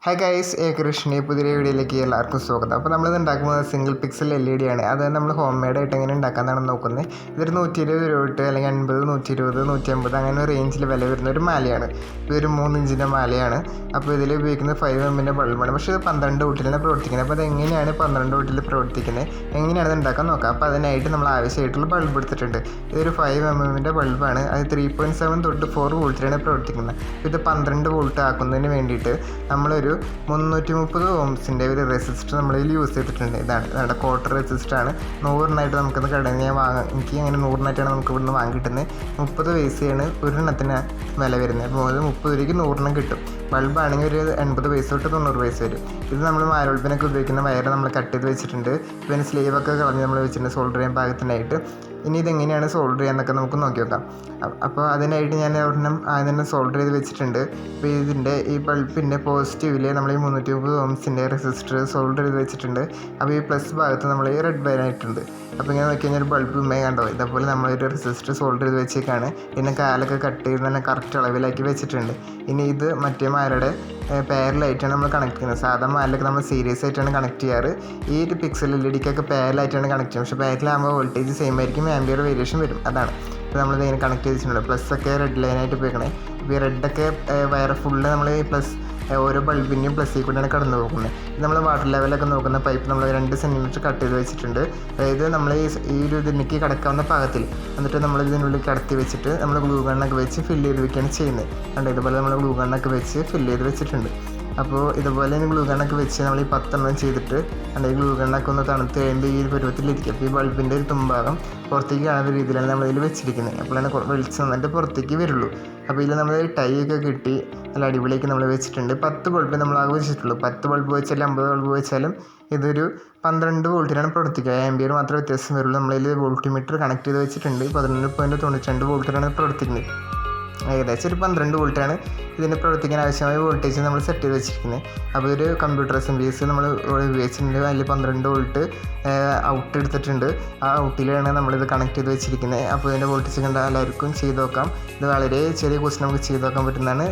Hi guys, കൃഷ്ണി പുതിയ വീഡിയോയിലേക്ക് എല്ലാവർക്കും സ്വാഗതം. അപ്പോൾ നമ്മളിത് ഉണ്ടാക്കുന്നത് സിംഗിൾ പിക്സൽ LED ആണ്. അത് നമ്മൾ ഹോം മെയ്ഡായിട്ട് എങ്ങനെ ഉണ്ടാക്കാമെന്നാണ് നോക്കുന്നത്. ഇതൊരു 120 രൂപ തൊട്ട് അല്ലെങ്കിൽ 80, 120, 150 അങ്ങനെ റേഞ്ചിൽ വില വരുന്ന ഒരു മാലയാണ്. ഇതൊരു 3 ഇഞ്ചിൻ്റെ മാലയാണ്. അപ്പോൾ ഇതിൽ ഉപയോഗിക്കുന്നത് 5mm ബൾബാണ്. പക്ഷേ ഇത് 12 വോൾട്ടിലാണ് പ്രവർത്തിക്കുന്നത്. അപ്പോൾ അതെങ്ങനെയാണ് 12 വോൾട്ടിൽ പ്രവർത്തിക്കുന്നത്, എങ്ങനെയാണ് ഇത് ഉണ്ടാക്കാൻ നോക്കാം. അപ്പോൾ അതിനായിട്ട് നമ്മൾ ആവശ്യമായിട്ടുള്ള ബൾബ് എടുത്തിട്ടുണ്ട്. ഇതൊരു 5mm ബൾബാണ്. അത് 3.7 തൊട്ട് 4 വോൾട്ടിലാണ് പ്രവർത്തിക്കുന്നത്. ഇത് 12 വോൾട്ട് ആക്കുന്നതിന് വേണ്ടിയിട്ട് നമ്മളൊരു 330 ഓംസിൻ്റെ ഒരു റെസിസ്റ്റർ നമ്മളിതിൽ യൂസ് ചെയ്തിട്ടുണ്ട്. ഇതാണ് ക്വാർട്ടർ റെസിസ്റ്ററാണ്. 100 നമുക്കത് കടയിൽ നിന്ന് എനിക്ക് അങ്ങനെ 100 നമുക്ക് ഇവിടുന്ന് വാങ്ങി കിട്ടുന്നത്. 30 പൈസയാണ് ഒരെണ്ണത്തിന് വില വരുന്നത്. അപ്പോൾ അത് 30 രൂപയ്ക്ക് 100 കിട്ടും. ബൾബാണെങ്കിൽ ഒരു 80 പൈസ തൊട്ട് 90 പൈസ വരും. ഇത് നമ്മൾ മാരോൾപ്പിനൊക്കെ ഉപയോഗിക്കുന്ന വയറ് നമ്മൾ കട്ട് ചെയ്ത് വെച്ചിട്ടുണ്ട്. പിന്നെ സ്ലീവൊക്കെ കളഞ്ഞ് നമ്മൾ വെച്ചിട്ടുണ്ട് സോൾഡർ ചെയ്യാൻ പാകത്തിനായിട്ട്. ഇനി ഇതെങ്ങനെയാണ് സോൾഡർ ചെയ്യാന്നൊക്കെ നമുക്ക് നോക്കി നോക്കാം. അപ്പോൾ അതിനായിട്ട് ഞാൻ ഒരെണ്ണം ആദ്യം തന്നെ സോൾഡർ ചെയ്ത് വെച്ചിട്ടുണ്ട്. അപ്പോൾ ഇതിൻ്റെ ഈ ബൾബിൻ്റെ പോസിറ്റീവിൽ നമ്മൾ ഈ 330 ഓംസിൻ്റെ റെസിസ്റ്റർ സോൾഡർ ചെയ്ത് വെച്ചിട്ടുണ്ട്. അപ്പോൾ ഈ പ്ലസ് ഭാഗത്ത് നമ്മൾ ഈ റെഡ് വയറായിട്ടുണ്ട്. അപ്പോൾ ഇങ്ങനെ നോക്കി കഴിഞ്ഞാൽ ഒരു ബൾബ് കണ്ടോ, ഇതേപോലെ നമ്മളൊരു റെസിസ്റ്റർ സോൾഡർ ചെയ്ത് വെച്ചേക്കാണ്. പിന്നെ കാലൊക്കെ കട്ട് ചെയ്ത് തന്നെ കറക്റ്റ് അളവിലാക്കി വെച്ചിട്ടുണ്ട്. ഇനി ഇത് മറ്റേ മാലയുടെ പാരലായിട്ടാണ് നമ്മൾ കണക്ട് ചെയ്യുന്നത്. സാധാ മാലൊക്കെ നമ്മൾ സീരീസ് ആയിട്ടാണ് കണക്ട് ചെയ്യാറ്. ഈ ഒരു പിക്സൽ LEDക്കൊക്കെ പാരലായിട്ടാണ് കണക്ട് ചെയ്യുന്നത്. പക്ഷേ പാരലാകുമ്പോൾ വോൾട്ടേജ് സെയിം ആയിരിക്കും, ആംബിയർ വേരിയേഷൻ വരും. അതാണ് ഇപ്പോൾ നമ്മളിത് ഇങ്ങനെ കണക്ട് ചെയ്തിട്ടുണ്ട്. പ്ലസ്സൊക്കെ റെഡ് ലൈനായിട്ട് ഉപയോഗിക്കണേ. ഇപ്പോൾ ഈ റെഡൊക്കെ വയറ് ഫുള്ള് നമ്മൾ ഈ പ്ലസ് ഓരോ ബൾബിൻ്റെയും പ്ലസ്സിൽ കൂടെയാണ് കടന്നു പോകുന്നത്. ഇത് നമ്മൾ വാട്ടർ ലെവലൊക്കെ നോക്കുന്ന പൈപ്പ് നമ്മൾ 2 സെൻറ്റിമീറ്റർ കട്ട് ചെയ്ത് വെച്ചിട്ടുണ്ട്. അതായത് നമ്മൾ ഈ ഒരു ഇതിലേക്ക് കിടക്കാവുന്ന പാകത്തിൽ. എന്നിട്ട് നമ്മൾ ഇതിനുള്ളിൽ കടത്തി വെച്ചിട്ട് നമ്മൾ ഗ്ലൂ ഗണ്ണൊക്കെ വെച്ച് ഫില്ല് ചെയ്ത് വെക്കുകയാണ് ചെയ്യുന്നത്. കണ്ടോ, ഇതുപോലെ നമ്മൾ ഗ്ലൂ ഗണ്ണൊക്കെ വെച്ച് ഫില്ല് ചെയ്ത് വെച്ചിട്ടുണ്ട്. അപ്പോൾ ഇതുപോലെ തന്നെ ഗ്ലൂ ഗണ്ണൊക്കെ വെച്ച് നമ്മൾ ഈ 10 ചെയ്തിട്ട് ഈ ഗ്ലൂ ഗണ്ണൊക്കെ ഒന്ന് തണുത്ത് കഴിയുമ്പോൾ ഈ ഒരു പരുവത്തിലിരിക്കും. അപ്പോൾ ഈ ബൾബിൻ്റെ ഒരു തുമ്പാകം പുറത്തേക്ക് കാണുന്ന രീതിയിലാണ് നമ്മളിതിൽ വെച്ചിരിക്കുന്നത്. അപ്പോഴാണ് വെളിച്ചം വന്നിട്ട് പുറത്തേക്ക് വരുള്ളൂ. അപ്പോൾ ഇതിൽ നമ്മൾ ടൈ ഒക്കെ കിട്ടി നല്ല അടിപൊളിയൊക്കെ നമ്മൾ വെച്ചിട്ടുണ്ട്. 10 ബൾബ് നമ്മളാകെ വെച്ചിട്ടുള്ളൂ. 10 ബൾബ് വെച്ചാലും 50 ബൾബ് വെച്ചാലും ഇതൊരു 12 വോൾട്ടിലാണ് പ്രവർത്തിക്കുക. ആംബിയർ മാത്രമേ വ്യത്യാസം വരുള്ളൂ. നമ്മളതിൽ വോൾട്ടിമീറ്റർ കണക്ട് ചെയ്ത് വെച്ചിട്ടുണ്ട്. 11.92 വോൾട്ടിലാണ് പ്രവർത്തിക്കുന്നത്. ഏകദേശം ഒരു 12 വോൾട്ടാണ് ഇതിന് പ്രവർത്തിക്കാൻ ആവശ്യമായ വോൾട്ടേജ് നമ്മൾ സെറ്റ് ചെയ്ത് വെച്ചിരിക്കുന്നത്. അപ്പോൾ ഒരു കമ്പ്യൂട്ടർ അസംബ്ലീസ് നമ്മൾ ഉപയോഗിച്ചിട്ടുണ്ട്. അതിൽ 12 വോൾട്ട് ഔട്ട് എടുത്തിട്ടുണ്ട്. ആ ഔട്ടിലാണ് നമ്മളിത് കണക്ട് ചെയ്ത് വെച്ചിരിക്കുന്നത്. അപ്പോൾ ഇതിൻ്റെ വോൾട്ടേജ് കണ്ട എല്ലാവർക്കും ചെയ്ത് നോക്കാം. ഇത് വളരെ ചെറിയ ക്വസ്റ്റ്യൻ നമുക്ക് ചെയ്ത് നോക്കാൻ പറ്റുന്നതാണ്.